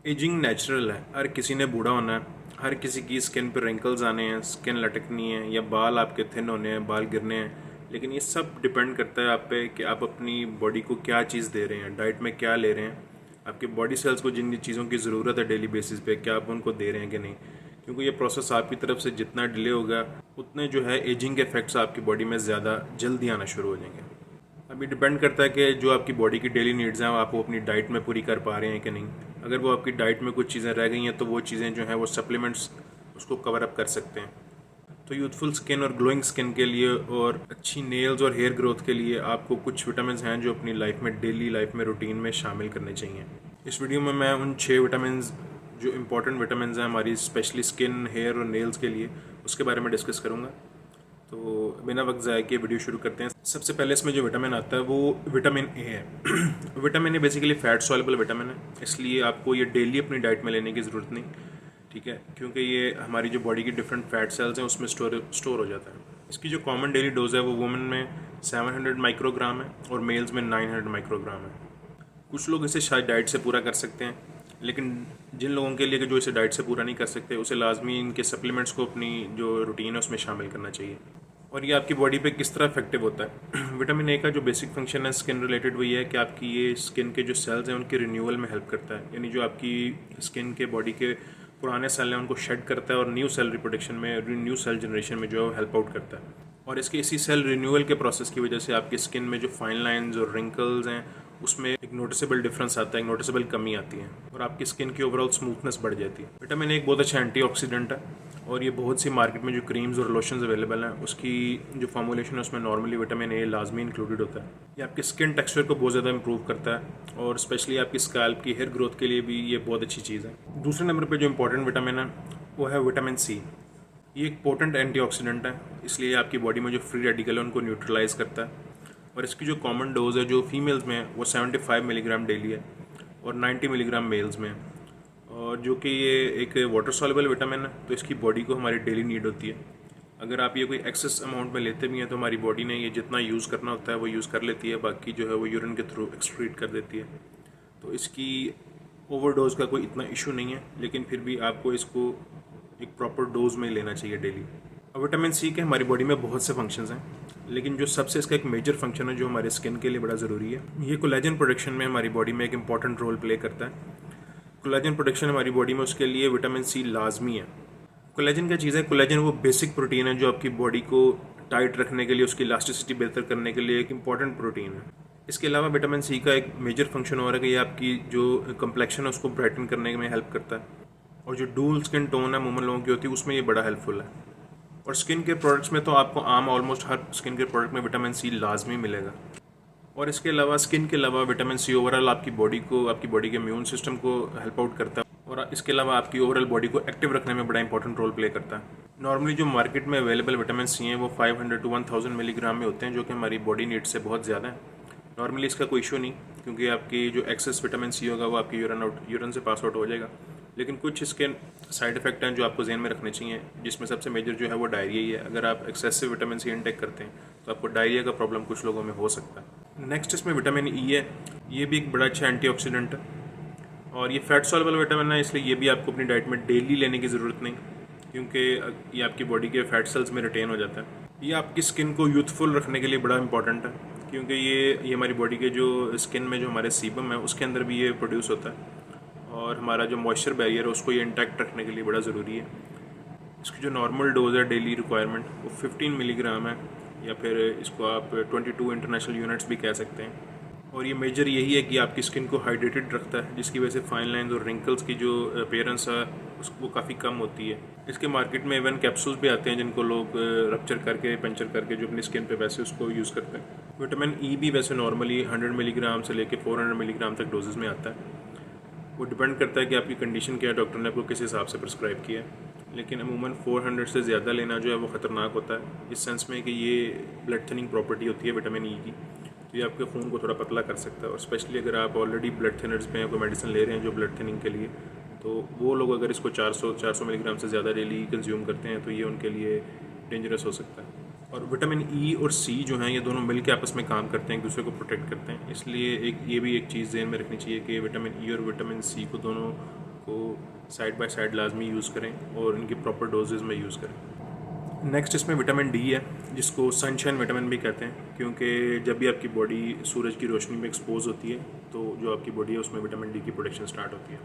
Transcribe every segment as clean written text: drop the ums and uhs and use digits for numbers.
Ageing natural है। हर किसी ने बूढ़ा होना है। हर किसी की स्किन पर रिंकल्स आने हैं, स्किन लटकनी है या बाल आपके थिन होने हैं, बाल गिरने हैं। लेकिन ये सब डिपेंड करता है आप पे कि आप अपनी बॉडी को क्या चीज़ दे रहे हैं, डाइट में क्या ले रहे हैं। आपके बॉडी सेल्स को जिन चीज़ों की ज़रूरत है डेली बेसिस पे, क्या आप उनको दे रहे हैं कि नहीं। क्योंकि ये प्रोसेस आपकी तरफ से जितना डिले होगा, उतने जो है एजिंग के इफेक्ट्स आपकी बॉडी में ज़्यादा जल्दी आना शुरू हो जाएंगे। अभी डिपेंड करता है कि जो आपकी बॉडी की डेली नीड्स हैं, वो आप वो अपनी डाइट में पूरी कर पा रहे हैं कि नहीं। अगर वो आपकी डाइट में कुछ चीज़ें रह गई हैं तो वो चीज़ें जो हैं वो सप्लीमेंट्स उसको कवर अप कर सकते हैं। तो यूथफुल स्किन और ग्लोइंग स्किन के लिए और अच्छी नेल्स और हेयर ग्रोथ के लिए आपको कुछ विटामिन हैं जो अपनी लाइफ में, डेली लाइफ में, रूटीन में शामिल करने चाहिए। इस वीडियो में मैं उन 6 विटामिन जो इंपॉर्टेंट विटामिन हैं हमारी स्पेशली स्किन, हेयर और नेल्स के लिए, उसके बारे में डिस्कस करूँगा। तो बिना वक्त ज़ाया किए वीडियो शुरू करते हैं। सबसे पहले इसमें जो विटामिन आता है वो विटामिन ए है। Vitamin A basically fat soluble vitamin है, इसलिए आपको ये डेली अपनी डाइट में लेने की ज़रूरत नहीं, ठीक है, क्योंकि ये हमारी जो बॉडी की डिफरेंट फैट सेल्स हैं उसमें स्टोर हो जाता है। इसकी जो कॉमन डेली डोज है वो वुमेन में 700 माइक्रोग्राम है और मेल्स में 900 माइक्रोग्राम है। कुछ लोग इसे शायद डाइट से पूरा कर सकते हैं, लेकिन जिन लोगों के लिए कि जो इसे डाइट से पूरा नहीं कर सकते, उसे लाजमी इनके सप्लीमेंट्स को अपनी जो रूटीन है उसमें शामिल करना चाहिए। और ये आपकी बॉडी पे किस तरह इफेक्टिव होता है। विटामिन ए का जो बेसिक फंक्शन है स्किन रिलेटेड वो ये है कि आपकी ये स्किन के जो सेल्स हैं उनके रिन्यूअल में हेल्प करता है। यानी जो आपकी स्किन के बॉडी के पुराने सेल हैं उनको शेड करता है और न्यू सेल रिप्रोडक्शन में, न्यू सेल जनरेशन में जो है हेल्प आउट करता है। और इसके इसी सेल रिन्यूअल के प्रोसेस की वजह से आपकी स्किन में जो फाइन लाइंस और रिंकल्स हैं उसमें एक नोटिसेबल डिफरेंस आता है, एक नोटिसेबल कमी आती है और आपकी स्किन की ओवरऑल स्मूथनेस बढ़ जाती है। विटामिन ए एक बहुत अच्छा एंटीऑक्सीडेंट है और ये बहुत सी मार्केट में जो क्रीम्स और लोशंस अवेलेबल हैं उसकी जो फॉर्मुलेशन है उसमें नॉर्मली विटामिन ए लाजमी इंक्लूडेड होता है। ये आपके स्किन टेक्सचर को बहुत ज़्यादा इंप्रूव करता है और स्पेशली आपकी स्कैल्प की हेयर ग्रोथ के लिए भी ये बहुत अच्छी चीज़ है। दूसरे नंबर पर जो इंपॉर्टेंट विटामिन है वो है विटामिन सी। ये एक पोटेंट एंटीऑक्सीडेंट है, इसलिए आपकी बॉडी में जो फ्री रेडिकल है उनको न्यूट्रलाइज करता है। और इसकी जो कॉमन डोज है जो फीमेल्स में है वो 75 मिलीग्राम डेली है और 90 मिलीग्राम मेल्स में है। और जो कि ये एक वाटर सॉल्युबल विटामिन है, तो इसकी बॉडी को हमारी डेली नीड होती है। अगर आप ये कोई एक्सेस अमाउंट में लेते भी हैं तो हमारी बॉडी ने ये जितना यूज़ करना होता है वो यूज़ कर लेती है, बाकी जो है वो यूरिन के थ्रू एक्सक्रीट कर देती है। तो इसकी ओवरडोज का कोई इतना इशू नहीं है, लेकिन फिर भी आपको इसको एक प्रॉपर डोज में लेना चाहिए डेली। अब विटामिन सी के हमारी बॉडी में बहुत से फंक्शंस हैं, लेकिन जो सबसे इसका एक मेजर फंक्शन है जो हमारे स्किन के लिए बड़ा ज़रूरी है, ये कोलेजन प्रोडक्शन में हमारी बॉडी में एक इंपॉर्टेंट रोल प्ले करता है। कोलेजन प्रोडक्शन हमारी बॉडी में, उसके लिए विटामिन सी लाजमी है। कोलेजन क्या चीज़ है? कोलेजन वो बेसिक प्रोटीन है जो आपकी बॉडी को टाइट रखने के लिए, उसकी इलास्टिसिटी बेहतर करने के लिए एक इंपॉर्टेंट प्रोटीन है। इसके अलावा विटामिन सी का एक मेजर फंक्शन और है कि ये आपकी जो कम्प्लेक्शन है उसको ब्राइटन करने में हेल्प करता है और जो डूल स्किन टोन है अमूमन लोगों की होती है उसमें ये बड़ा हेल्पफुल है। और स्किन केयर प्रोडक्ट्स में तो आपको आम ऑलमोस्ट हर स्किन केयर प्रोडक्ट में विटामिन सी लाजमी मिलेगा। और इसके अलावा स्किन के अलावा विटामिन सी ओवरऑल आपकी बॉडी को, आपकी बॉडी के इम्यून सिस्टम को हेल्प आउट करता है और इसके अलावा आपकी ओवरऑल बॉडी को एक्टिव रखने में बड़ा इंपॉर्टेंट रोल प्ले करता है। नॉर्मली जो मार्केट में अवेलेबल विटामिन सी हैं वो 500 to 1000 मिलीग्राम में होते हैं, जो कि हमारी बॉडी नीड से बहुत ज़्यादा है। नॉर्मली इसका कोई इशू नहीं, क्योंकि आपकी जो एक्सेस विटामिन सी होगा वो आपकी यूरिन से पास आउट हो जाएगा। लेकिन कुछ इसके साइड इफेक्ट हैं जो आपको ज़हन में रखने चाहिए, जिसमें सबसे मेजर जो है वो डायरिया ही है। अगर आप एक्सेसिव विटामिन सी इनटेक करते हैं तो आपको डायरिया का प्रॉब्लम कुछ लोगों में हो सकता है। नेक्स्ट इसमें विटामिन ई है। ये भी एक बड़ा अच्छा एंटीऑक्सीडेंट है और ये फैट सॉल्युबल विटामिन है, इसलिए ये भी आपको अपनी डाइट में डेली लेने की ज़रूरत नहीं, क्योंकि ये आपकी बॉडी के फैट सेल्स में रिटेन हो जाता है। ये आपकी स्किन को यूथफुल रखने के लिए बड़ा इंपॉर्टेंट है, क्योंकि ये हमारी बॉडी के जो स्किन में जो हमारे सीबम है उसके अंदर भी ये प्रोड्यूस होता है और हमारा जो मॉइस्चर बैरियर है उसको ये इंटैक्ट रखने के लिए बड़ा ज़रूरी है। इसकी जो नॉर्मल डोज है डेली रिक्वायरमेंट वो 15 मिलीग्राम है, या फिर इसको आप 22 इंटरनेशनल यूनिट्स भी कह सकते हैं। और ये मेजर यही है कि आपकी स्किन को हाइड्रेटेड रखता है, जिसकी वजह से फाइन लाइंस और रिंकल्स की जो अपीयरेंस है उसको काफ़ी कम होती है। इसके मार्केट में इवन कैप्सूल्स भी आते हैं जिनको लोग रप्चर करके, पंचर करके जो अपनी स्किन पे वैसे उसको यूज़ करते हैं। विटामिन ई भी वैसे नॉर्मली 100 मिलीग्राम से लेकर 400 मिलीग्राम तक डोजेज़ में आता है। वो डिपेंड करता है कि आपकी कंडीशन क्या है, डॉक्टर ने आपको किस हिसाब से प्रिस्क्राइब किया है। लेकिन अमूमन 400 से ज़्यादा लेना जो है वो ख़तरनाक होता है, इस सेंस में कि ये ब्लड थिनिंग प्रॉपर्टी होती है विटामिन ई की, तो ये आपके खून को थोड़ा पतला कर सकता है। और स्पेशली अगर आप ऑलरेडी ब्लड थिनर्स पे हैं, कोई मेडिसिन ले रहे हैं जो ब्लड थिनिंग के लिए, तो वो लोग अगर इसको 400 मिलीग्राम से ज़्यादा डेली कंज्यूम करते हैं तो ये उनके लिए डेंजरस हो सकता है। और विटामिन ई और सी जो हैं ये दोनों मिल के आपस में काम करते हैं, एक दूसरे को प्रोटेक्ट करते हैं। इसलिए ये भी एक चीज़ ध्यान में रखनी चाहिए कि विटामिन ई और विटामिन सी को दोनों इनको साइड बाय साइड लाजमी यूज़ करें और इनकी प्रॉपर डोजेज़ में यूज़ करें। नेक्स्ट इसमें विटामिन डी है, जिसको सनशाइन विटामिन भी कहते हैं, क्योंकि जब भी आपकी बॉडी सूरज की रोशनी में एक्सपोज होती है तो जो आपकी बॉडी है उसमें विटामिन डी की प्रोडक्शन स्टार्ट होती है।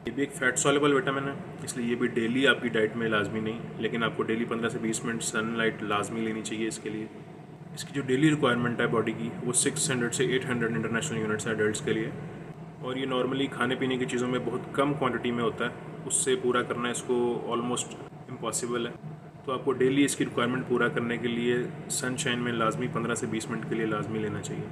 ये भी एक फैट सॉल्युबल विटामिन है, इसलिए ये भी डेली आपकी डाइट में लाजमी नहीं, लेकिन आपको डेली 15 से 20 मिनट सनलाइट लाजमी लेनी चाहिए इसके लिए। इसकी जो डेली रिक्वायरमेंट है बॉडी की वो 600 से 800 इंटरनेशनल यूनिट्स है एडल्ट्स के लिए, और ये नॉर्मली खाने पीने की चीज़ों में बहुत कम क्वांटिटी में होता है, उससे पूरा करना इसको ऑलमोस्ट इम्पॉसिबल है। तो आपको डेली इसकी रिक्वायरमेंट पूरा करने के लिए सनशाइन में लाजमी 15 से 20 मिनट के लिए लाजमी लेना चाहिए।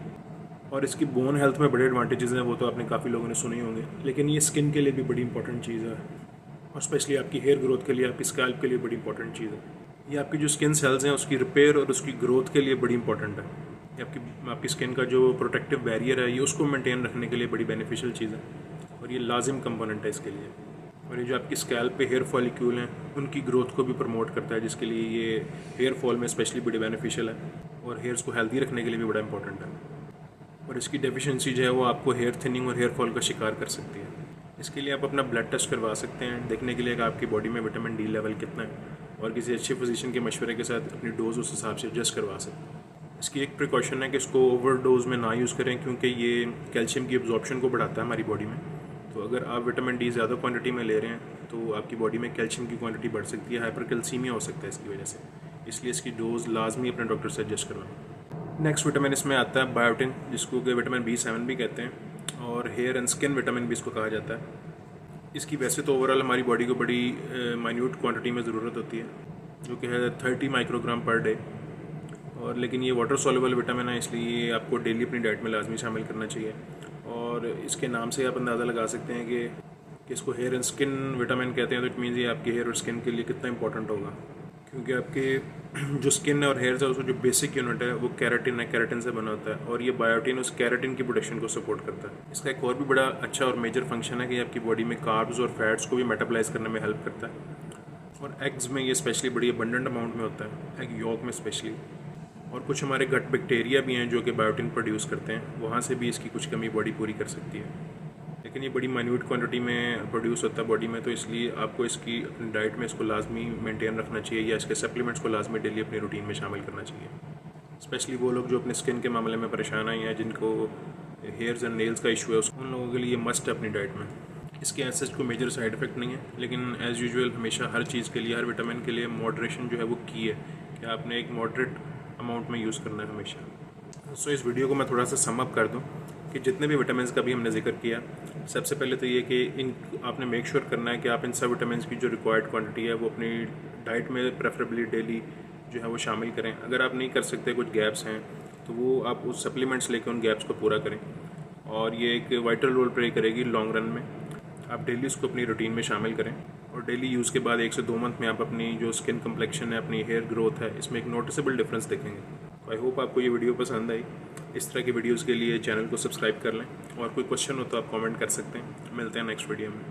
और इसकी बोन हेल्थ में बड़े एडवांटेजेस हैं, वो तो आपने काफ़ी लोगों ने सुने ही होंगे, लेकिन ये स्किन के लिए भी बड़ी इंपॉर्टेंट चीज़ है, और स्पेशली आपकी हेयर ग्रोथ के लिए, आपकी स्कैल्प के लिए बड़ी इंपॉर्टेंट चीज़ है। ये आपकी जो स्किन सेल्स हैं उसकी रिपेयर और उसकी ग्रोथ के लिए बड़ी इंपॉर्टेंट है। ये आपकी स्किन का जो प्रोटेक्टिव बैरियर है ये उसको मेंटेन रखने के लिए बड़ी बेनिफिशियल चीज़ है, और ये लाजिम कंपोनेंट है इसके लिए। और ये जो आपकी स्कैल्प पे हेयर फॉलिक्यूल हैं उनकी ग्रोथ को भी प्रमोट करता है, जिसके लिए ये हेयर फॉल में स्पेशली बड़ी बेनिफिशियल है, और हेयर्स को हेल्दी रखने के लिए भी बड़ा इंपॉर्टेंट है। और इसकी डेफिशिएंसी जो है वो आपको हेयर थिनिंग और हेयर फॉल का शिकार कर सकती है। इसके लिए आप अपना ब्लड टेस्ट करवा सकते हैं, देखने के लिए कि आपकी बॉडी में विटामिन डी लेवल कितना है, और किसी अच्छे फिजिशियन के मशवरे के साथ अपनी डोज उस हिसाब से एडजस्ट करवा सकते हैं। इसकी एक प्रिकॉशन है कि इसको ओवर डोज में ना यूज़ करें, क्योंकि ये कैल्शियम की एब्जॉर्प्शन को बढ़ाता है हमारी बॉडी में। तो अगर आप विटामिन डी ज़्यादा क्वांटिटी में ले रहे हैं तो आपकी बॉडी में कैल्शियम की क्वांटिटी बढ़ सकती है, हाइपरकैल्सीमिया हो सकता है इसकी वजह से, इसलिए इसकी डोज लाजमी अपने डॉक्टर से एडजस्ट करवाएं। नेक्स्ट विटामिन इसमें आता है बायोटिन, जिसको कि विटामिन B7 भी कहते हैं, और हेयर एंड स्किन विटामिन भी इसको कहा जाता है। इसकी वैसे तो ओवरऑल हमारी बॉडी को बड़ी माइन्यूट क्वांटिटी में ज़रूरत होती है, जो कि है 30 माइक्रोग्राम पर डे, और लेकिन ये वाटर सॉल्युबल विटामिन है, इसलिए आपको डेली अपनी डाइट में लाजमी शामिल करना चाहिए। और इसके नाम से आप अंदाज़ा लगा सकते हैं कि इसको हेयर एंड स्किन विटामिन कहते हैं, तो इट मीन्स ये आपके हेयर और स्किन के लिए कितना इंपॉर्टेंट होगा, क्योंकि आपके जो स्किन है और हेयर है उसका जो बेसिक यूनिट है वो कैराटिन है, कैराटिन से बना होता है, और ये बायोटिन उस कैराटिन की प्रोडक्शन को सपोर्ट करता है। इसका एक और भी बड़ा अच्छा और मेजर फंक्शन है कि आपकी बॉडी में कार्ब्स और फैट्स को भी मेटाबलाइज करने में हेल्प करता है, और एग्स में ये स्पेशली बड़ी अबंडेंट अमाउंट में होता है, एग यॉक में स्पेशली। और कुछ हमारे गट बैक्टीरिया भी हैं जो कि बायोटिन प्रोड्यूस करते हैं, वहाँ से भी इसकी कुछ कमी बॉडी पूरी कर सकती है, लेकिन ये बड़ी माइन्यूट क्वांटिटी में प्रोड्यूस होता है बॉडी में, तो इसलिए आपको इसकी अपनी डाइट में इसको लाजमी मेंटेन रखना चाहिए, या इसके सप्लीमेंट्स को लाजमी डेली अपनी रूटीन में शामिल करना चाहिए। स्पेशली वो लोग जो अपने स्किन के मामले में परेशान आए हैं, जिनको हेयर्स एंड नेल्स का इशू है, उन लोगों के लिए मस्ट है अपनी डाइट में। इसके ऐसे कोई मेजर साइड इफेक्ट नहीं है, लेकिन एज़ यूजुअल हमेशा हर चीज़ के लिए, हर विटामिन के लिए मॉडरेशन जो है वो की है, कि आपने एक मॉडरेट अमाउंट में यूज़ करना है हमेशा। सो इस वीडियो को मैं थोड़ा सा सम अप कर दूं कि जितने भी विटामिन का भी हमने जिक्र किया, सबसे पहले तो ये कि इन आपने मेक श्योर करना है कि आप इन सब विटामिन की जो रिक्वायर्ड क्वांटिटी है वो अपनी डाइट में प्रेफरेबली डेली जो है वो शामिल करें। अगर आप नहीं कर सकते, कुछ गैप्स हैं, तो वो आप उस सप्लीमेंट्स लेकर उन गैप्स को पूरा करें, और ये एक वाइटल रोल प्ले करेगी लॉन्ग रन में। आप डेली उसको अपनी रूटीन में शामिल करें, और डेली यूज़ के बाद 1 से 2 मंथ में आप अपनी जो स्किन कम्प्लेक्शन है, अपनी हेयर ग्रोथ है, इसमें एक नोटिसेबल डिफरेंस देखेंगे। तो आई होप आपको ये वीडियो पसंद आई। इस तरह की वीडियोज़ के लिए चैनल को सब्सक्राइब कर लें, और कोई क्वेश्चन हो तो आप कमेंट कर सकते हैं। मिलते हैं नेक्स्ट वीडियो में।